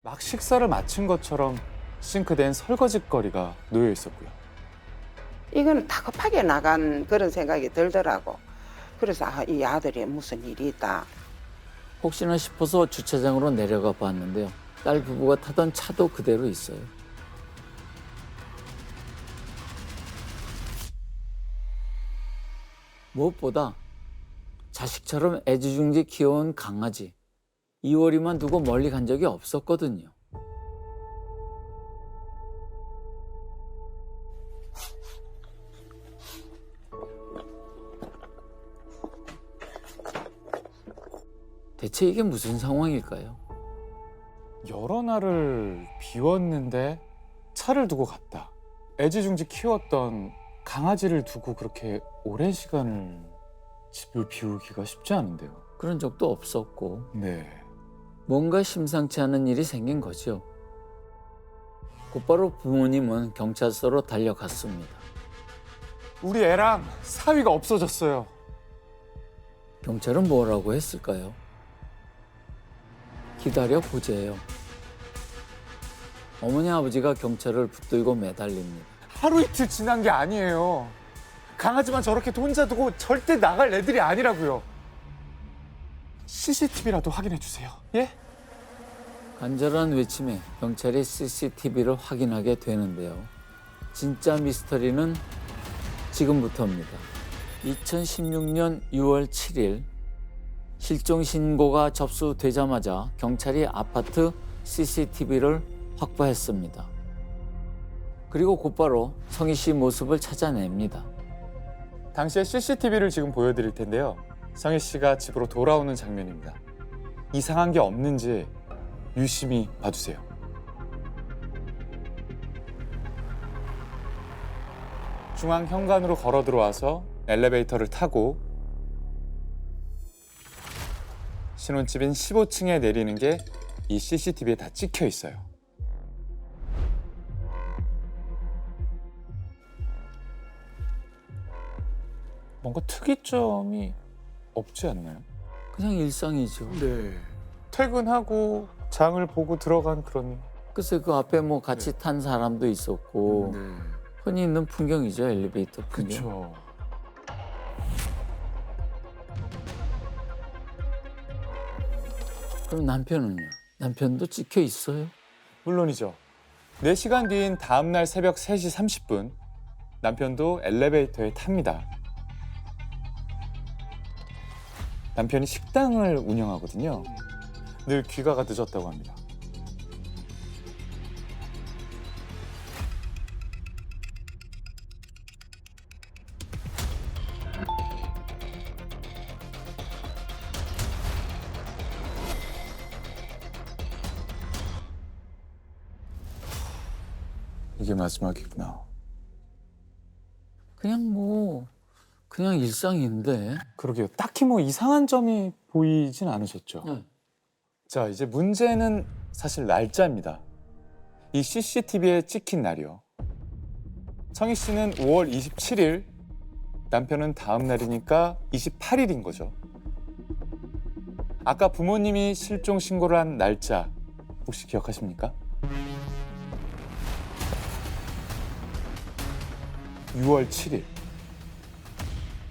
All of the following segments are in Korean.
막 식사를 마친 것처럼 싱크대엔 설거지거리가 놓여 있었고요. 이거는 다급하게 나간 그런 생각이 들더라고. 그래서 이 아들이 무슨 일이 있다. 혹시나 싶어서 주차장으로 내려가 봤는데요. 딸 부부가 타던 차도 그대로 있어요. 무엇보다 자식처럼 애지중지 키워온 강아지. 이월이만 두고 멀리 간 적이 없었거든요. 대체 이게 무슨 상황일까요? 여러 날을 비웠는데 차를 두고 갔다. 애지중지 키웠던 강아지를 두고 그렇게 오랜 시간을 집을 비우기가 쉽지 않은데요. 그런 적도 없었고 네. 뭔가 심상치 않은 일이 생긴 거죠. 곧바로 부모님은 경찰서로 달려갔습니다. 우리 애랑 사위가 없어졌어요. 경찰은 뭐라고 했을까요? 기다려 보재요. 어머니 아버지가 경찰을 붙들고 매달립니다. 하루 이틀 지난 게 아니에요. 강아지만 저렇게 혼자 두고 절대 나갈 애들이 아니라고요. CCTV라도 확인해 주세요. 예? 간절한 외침에 경찰이 CCTV를 확인하게 되는데요. 진짜 미스터리는 지금부터입니다. 2016년 6월 7일 실종 신고가 접수되자마자 경찰이 아파트 CCTV를 확보했습니다. 그리고 곧바로 성희 씨 모습을 찾아냅니다. 당시의 CCTV를 지금 보여드릴 텐데요. 성희 씨가 집으로 돌아오는 장면입니다. 이상한 게 없는지 유심히 봐주세요. 중앙 현관으로 걸어 들어와서 엘리베이터를 타고 신혼집인 15층에 내리는 게 이 CCTV에 다 찍혀 있어요. 뭔가 특이점이 없지 않나요? 그냥 일상이죠. 네. 퇴근하고 장을 보고 들어간 그런. 글쎄 그 앞에 뭐 같이 탄 사람도 있었고 네. 흔히 있는 풍경이죠. 엘리베이터 풍경. 그렇죠. 그럼 남편은요? 남편도 찍혀 있어요? 물론이죠. 4시간 뒤인 다음 날 새벽 3시 30분 남편도 엘리베이터에 탑니다. 남편이 식당을 운영하거든요. 늘 귀가가 늦었다고 합니다. 이게 마지막이구나. 그냥 일상인데. 그러게요. 딱히 뭐 이상한 점이 보이진 않으셨죠? 네. 자, 이제 문제는 사실 날짜입니다. 이 CCTV에 찍힌 날이요. 성희 씨는 5월 27일, 남편은 다음 날이니까 28일인 거죠. 아까 부모님이 실종 신고를 한 날짜 혹시 기억하십니까? 6월 7일.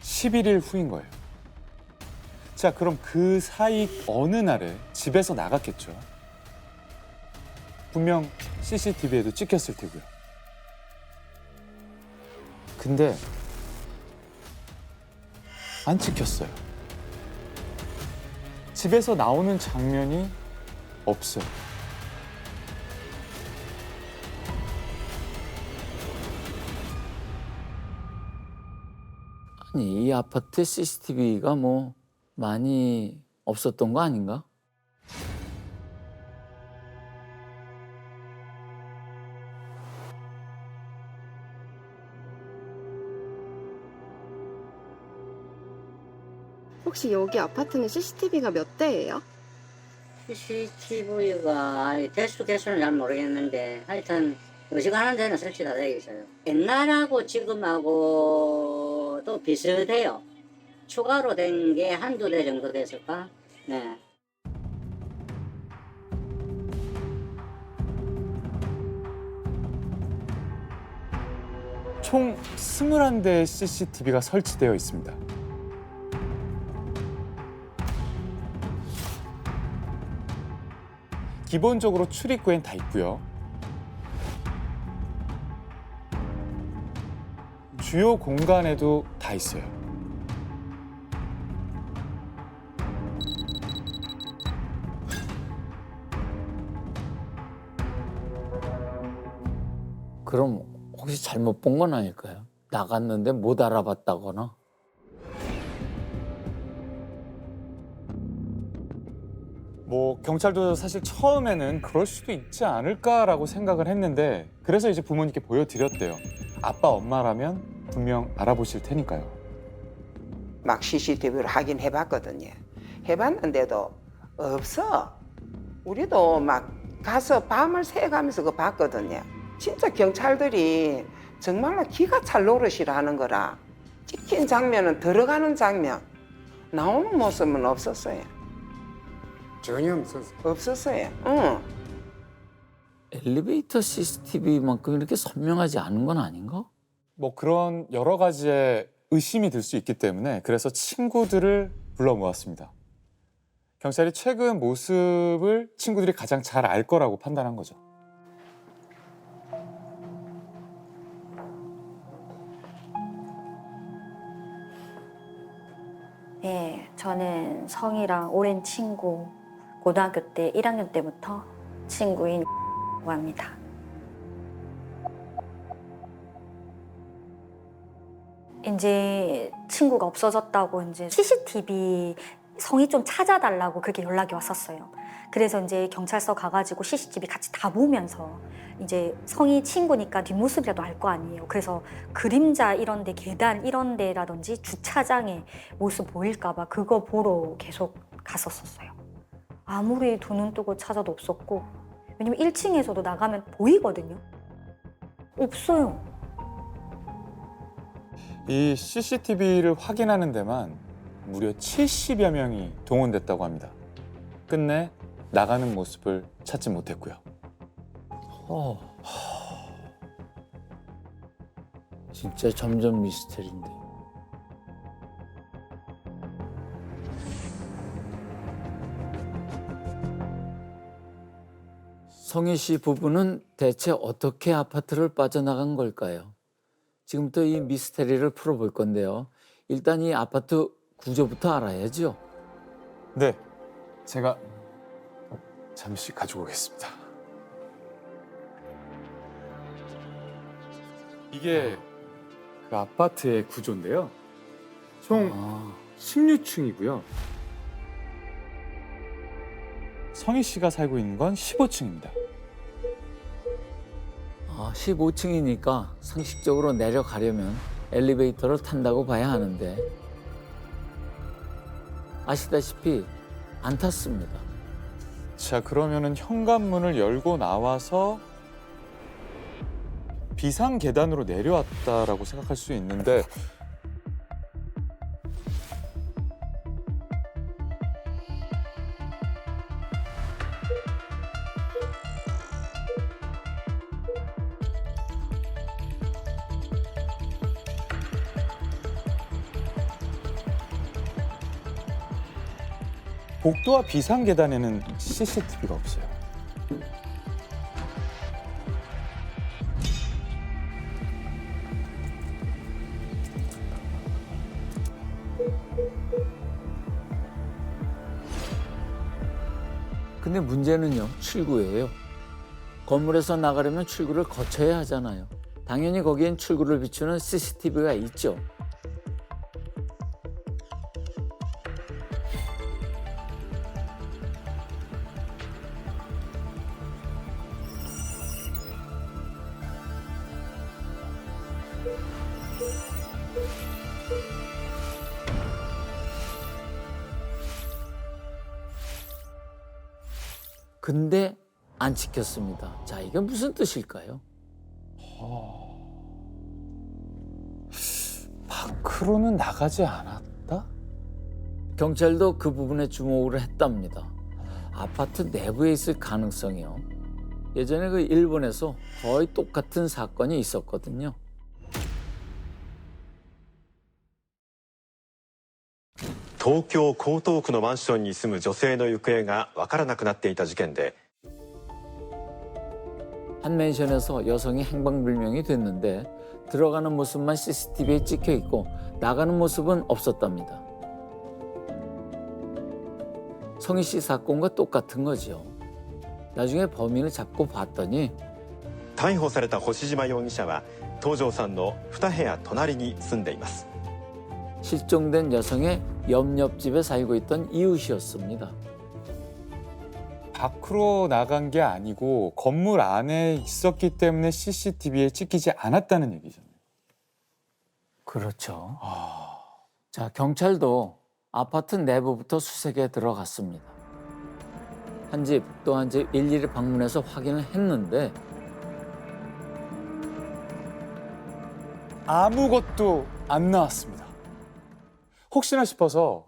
11일 후인 거예요. 자, 그럼 그 사이 어느 날에 집에서 나갔겠죠. 분명 CCTV에도 찍혔을 테고요. 근데 안 찍혔어요. 집에서 나오는 장면이 없어요. 아니 이 아파트 CCTV가 뭐 많이 없었던 거 아닌가? 혹시 여기 아파트는 CCTV가 몇 대예요? CCTV가 개수는 잘 모르겠는데 하여튼 어지간한 데는 설치가 되어 있어요. 옛날하고 지금하고 또 비슷해요. 추가로 된 게 한두 대 정도 됐을까? 네. 총 21대의 CCTV가 설치되어 있습니다. 기본적으로 출입구엔 다 있고요. 주요 공간에도 다 있어요. 그럼 혹시 잘못 본 건 아닐까요? 나갔는데 못 알아봤다거나. 뭐 경찰도 사실 처음에는 그럴 수도 있지 않을까라고 생각을 했는데 그래서 이제 부모님께 보여드렸대요. 아빠 엄마라면 분명 알아보실 테니까요. 막 CCTV를 확인해봤거든요. 해봤는데도 없어. 우리도 막 가서 밤을 새가면서 그거 봤거든요. 진짜 경찰들이 정말로 기가 찰 노릇이라는 거라. 찍힌 장면은 들어가는 장면, 나오는 모습은 없었어요. 전혀 없었어요. 없었어요. 응. 엘리베이터 CCTV만큼 이렇게 선명하지 않은 건 아닌가? 뭐 그런 여러 가지의 의심이 들 수 있기 때문에 그래서 친구들을 불러 모았습니다. 경찰이 최근 모습을 친구들이 가장 잘 알 거라고 판단한 거죠. 네, 저는 성이랑 오랜 친구, 고등학교 때 1학년 때부터 친구인 합니다. 이제 친구가 없어졌다고 이제 CCTV 성이 좀 찾아달라고 그렇게 연락이 왔었어요. 그래서 이제 경찰서 가가지고 CCTV 같이 다 보면서 이제 성이 친구니까 뒷모습이라도 알 거 아니에요. 그래서 그림자 이런 데, 계단 이런 데라든지 주차장에 모습 보일까 봐 그거 보러 계속 갔었어요. 아무리 두 눈 뜨고 찾아도 없었고, 왜냐면 1층에서도 나가면 보이거든요. 없어요. 이 CCTV를 확인하는 데만 무려 70여 명이 동원됐다고 합니다. 끝내 나가는 모습을 찾지 못했고요. 진짜 점점 미스터리인데. 성희 씨 부부는 대체 어떻게 아파트를 빠져나간 걸까요? 지금부터 이 미스터리를 풀어볼 건데요. 일단 이 아파트 구조부터 알아야죠. 네, 제가 잠시 가지고 오겠습니다. 이게 그 아파트의 구조인데요. 총 16층이고요. 성희 씨가 살고 있는 건 15층입니다. 15층이니까 상식적으로 내려가려면 엘리베이터를 탄다고 봐야 하는데 아시다시피 안 탔습니다. 자, 그러면은 현관문을 열고 나와서 비상 계단으로 내려왔다라고 생각할 수 있는데 복도와 비상 계단에는 CCTV가 없어요. 근데 문제는요, 출구예요. 건물에서 나가려면 출구를 거쳐야 하잖아요. 당연히 거기엔 출구를 비추는 CCTV가 있죠. 근데 안 지켰습니다. 자, 이게 무슨 뜻일까요? 밖으로는 나가지 않았다? 경찰도 그 부분에 주목을 했답니다. 아파트 내부에 있을 가능성이요. 예전에 그 일본에서 거의 똑같은 사건이 있었거든요. 東京江東区のマンションに住む女性の行方がわからなくなっていた事件で 한 맨션에서 여성이 행방불명이 됐는데 들어가는 모습만 CCTV에 찍혀 있고 나가는 모습은 없었답니다. 성희 씨 사건과 똑같은 거죠. 나중에 범인을 잡고 봤더니 逮捕された星島容疑者は東條さんの2部屋隣に住んでいます 실종된 여성의 옆집에 살고 있던 이웃이었습니다. 밖으로 나간 게 아니고 건물 안에 있었기 때문에 CCTV에 찍히지 않았다는 얘기잖아요. 그렇죠. 자, 경찰도 아파트 내부부터 수색에 들어갔습니다. 한 집 또 한 집 일일이 방문해서 확인을 했는데 아무것도 안 나왔습니다. 혹시나 싶어서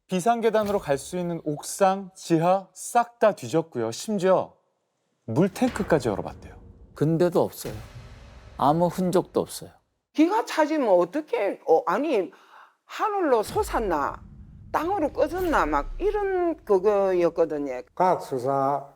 비상계단으로 갈 수 있는 옥상, 지하 싹 다 뒤졌고요. 심지어 물탱크까지 열어봤대요. 근데도 없어요. 아무 흔적도 없어요. 기가 차지면 어떻게 아니 하늘로 솟았나 땅으로 꺼졌나 막 이런 그거였거든요. 과학수사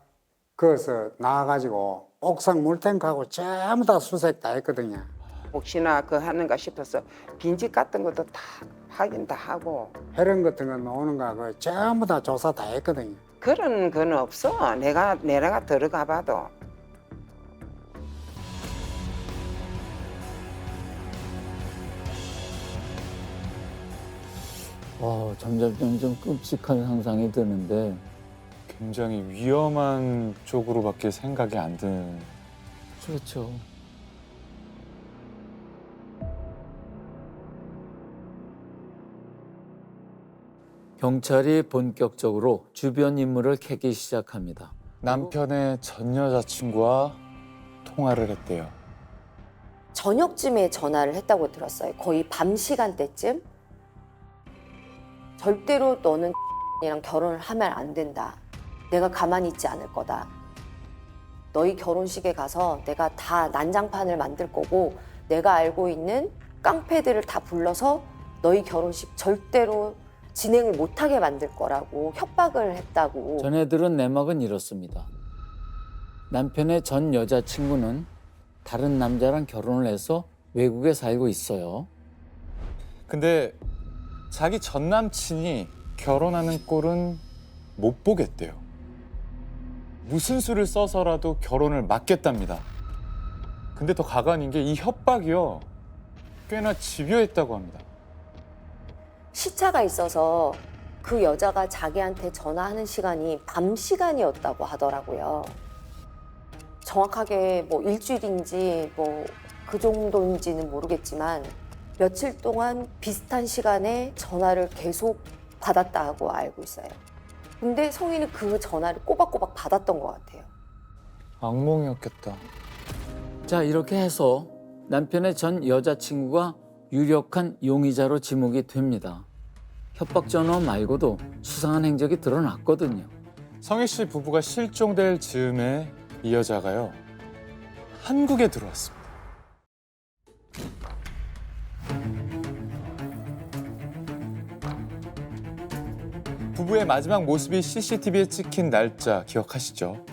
거기서 나와가지고 옥상 물탱크하고 전부 다 수색 다 했거든요. 혹시나 그 하는가 싶어서 빈집 같은 것도 다 확인 다 하고 해런 같은 거 나오는가 그 전부 다 조사 다 했거든요. 그런 건 없어. 내가 들어가 봐도. 점점 끔찍한 상상이 드는데 굉장히 위험한 쪽으로밖에 생각이 안 드는. 그렇죠. 경찰이 본격적으로 주변 인물을 캐기 시작합니다. 남편의 전 여자친구와 통화를 했대요. 저녁쯤에 전화를 했다고 들었어요. 거의 밤 시간대쯤. 절대로 너는 이랑 결혼을 하면 안 된다. 내가 가만히 있지 않을 거다. 너희 결혼식에 가서 내가 다 난장판을 만들 거고 내가 알고 있는 깡패들을 다 불러서 너희 결혼식 절대로 진행을 못하게 만들 거라고 협박을 했다고. 전해 들은 내막은 이렇습니다. 남편의 전 여자친구는 다른 남자랑 결혼을 해서 외국에 살고 있어요. 근데 자기 전 남친이 결혼하는 꼴은 못 보겠대요. 무슨 수를 써서라도 결혼을 막겠답니다. 근데 더 가관인 게 이 협박이요. 꽤나 집요했다고 합니다. 시차가 있어서 그 여자가 자기한테 전화하는 시간이 밤 시간이었다고 하더라고요. 정확하게 뭐 일주일인지 뭐 그 정도인지는 모르겠지만 며칠 동안 비슷한 시간에 전화를 계속 받았다고 알고 있어요. 근데 성희는 그 전화를 꼬박꼬박 받았던 것 같아요. 악몽이었겠다. 자, 이렇게 해서 남편의 전 여자친구가 유력한 용의자로 지목이 됩니다. 협박 전화 말고도 수상한 행적이 드러났거든요. 성희 씨 부부가 실종될 즈음에 이 여자가요. 한국에 들어왔습니다. 부부의 마지막 모습이 CCTV에 찍힌 날짜 기억하시죠?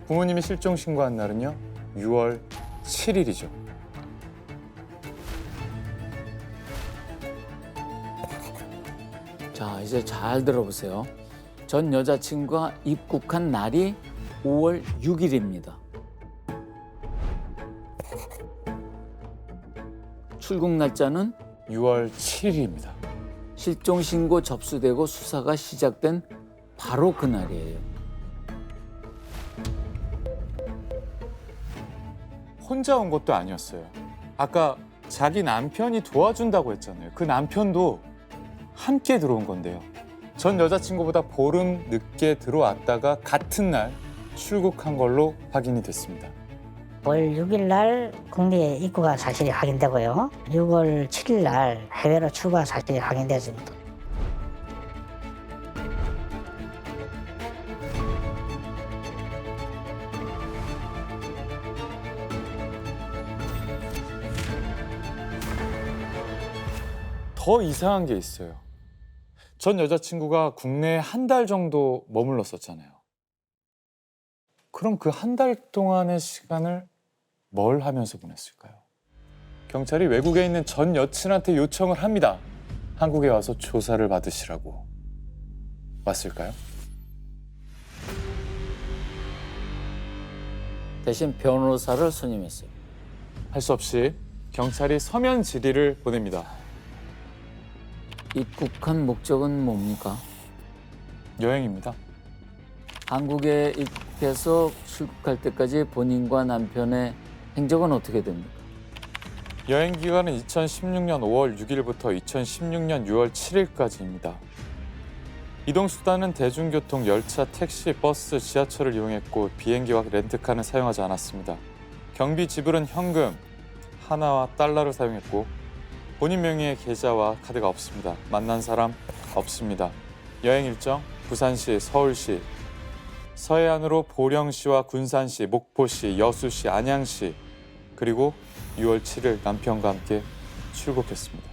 부모님이 실종 신고한 날은요, 6월 7일이죠. 자, 이제 잘 들어보세요. 전 여자친구가 입국한 날이 5월 6일입니다. 출국 날짜는 6월 7일입니다. 실종 신고 접수되고 수사가 시작된 바로 그날이에요. 혼자 온 것도 아니었어요. 아까 자기 남편이 도와준다고 했잖아요. 그 남편도 함께 들어온 건데요. 전 여자친구보다 보름 늦게 들어왔다가 같은 날 출국한 걸로 확인이 됐습니다. 5월 6일 날 국내에 입국한 사실이 확인되고요. 6월 7일 날 해외로 출국한 사실이 확인됐습니다. 더 이상한 게 있어요. 전 여자친구가 국내에 한 달 정도 머물렀었잖아요. 그럼 그 한 달 동안의 시간을 뭘 하면서 보냈을까요? 경찰이 외국에 있는 전 여친한테 요청을 합니다. 한국에 와서 조사를 받으시라고. 왔을까요? 대신 변호사를 선임했어요. 할 수 없이 경찰이 서면 질의를 보냅니다. 입국한 목적은 뭡니까? 여행입니다. 한국에 입국해서 출국할 때까지 본인과 남편의 행적은 어떻게 됩니까? 여행 기간은 2016년 5월 6일부터 2016년 6월 7일까지입니다. 이동 수단은 대중교통, 열차, 택시, 버스, 지하철을 이용했고 비행기와 렌트카는 사용하지 않았습니다. 경비 지불은 현금, 하나와 달러를 사용했고 본인 명의의 계좌와 카드가 없습니다. 만난 사람 없습니다. 여행 일정 부산시, 서울시, 서해안으로 보령시와 군산시, 목포시, 여수시, 안양시 그리고 6월 7일 남편과 함께 출국했습니다.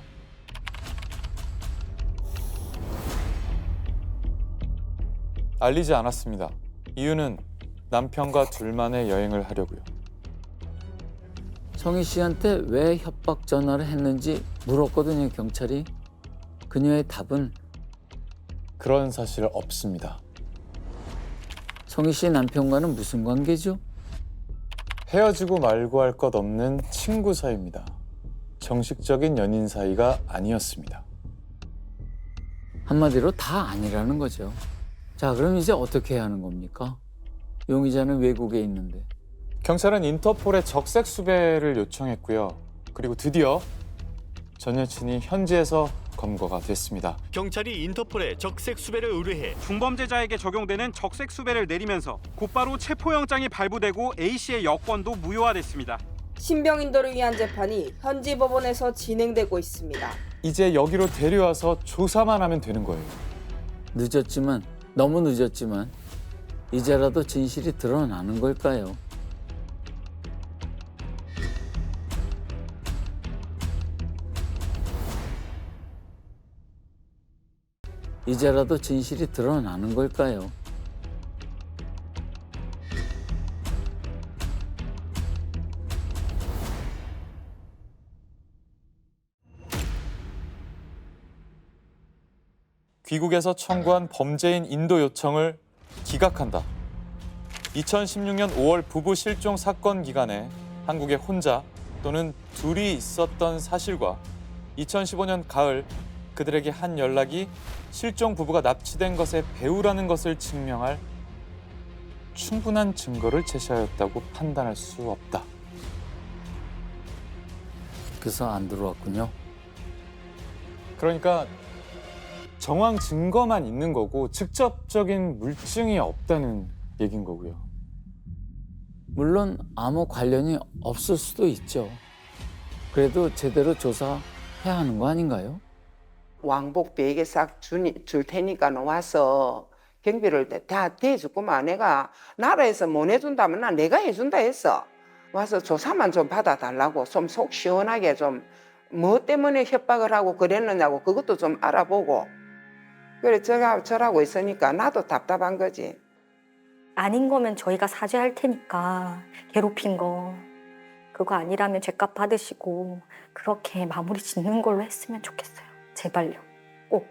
알리지 않았습니다. 이유는 남편과 둘만의 여행을 하려고요. 성희 씨한테 왜 협박 전화를 했는지 물었거든요, 경찰이. 그녀의 답은 그런 사실 없습니다. 성희 씨 남편과는 무슨 관계죠? 헤어지고 말고 할 것 없는 친구 사이입니다. 정식적인 연인 사이가 아니었습니다. 한마디로 다 아니라는 거죠. 자, 그럼 이제 어떻게 해야 하는 겁니까? 용의자는 외국에 있는데. 경찰은 인터폴에 적색 수배를 요청했고요. 그리고 드디어 전 여친이 현지에서 검거가 됐습니다. 경찰이 인터폴에 적색 수배를 의뢰해 중범죄자에게 적용되는 적색 수배를 내리면서 곧바로 체포영장이 발부되고 A씨의 여권도 무효화됐습니다. 신병인도를 위한 재판이 현지 법원에서 진행되고 있습니다. 이제 여기로 데려와서 조사만 하면 되는 거예요. 늦었지만, 너무 늦었지만 이제라도 진실이 드러나는 걸까요? 이제라도 진실이 드러나는 걸까요? 귀국에서 청구한 범죄인 인도 요청을 기각한다. 2016년 5월 부부 실종 사건 기간에 한국에 혼자 또는 둘이 있었던 사실과 2015년 가을 그들에게 한 연락이 실종 부부가 납치된 것의 배우라는 것을 증명할 충분한 증거를 제시하였다고 판단할 수 없다. 그래서 안 들어왔군요. 그러니까 정황 증거만 있는 거고 직접적인 물증이 없다는 얘긴 거고요. 물론 아무 관련이 없을 수도 있죠. 그래도 제대로 조사해야 하는 거 아닌가요? 왕복 베개 싹 줄 테니까 와서 경비를 다 대주구만. 내가 나라에서 못 해준다면 나 내가 해준다 했어. 와서 조사만 좀 받아달라고 좀 속 시원하게 좀 뭐 때문에 협박을 하고 그랬느냐고 그것도 좀 알아보고. 그래 저라고 있으니까 나도 답답한 거지. 아닌 거면 저희가 사죄할 테니까 괴롭힌 거 그거 아니라면 죄값 받으시고 그렇게 마무리 짓는 걸로 했으면 좋겠어요. 제발요. 꼭.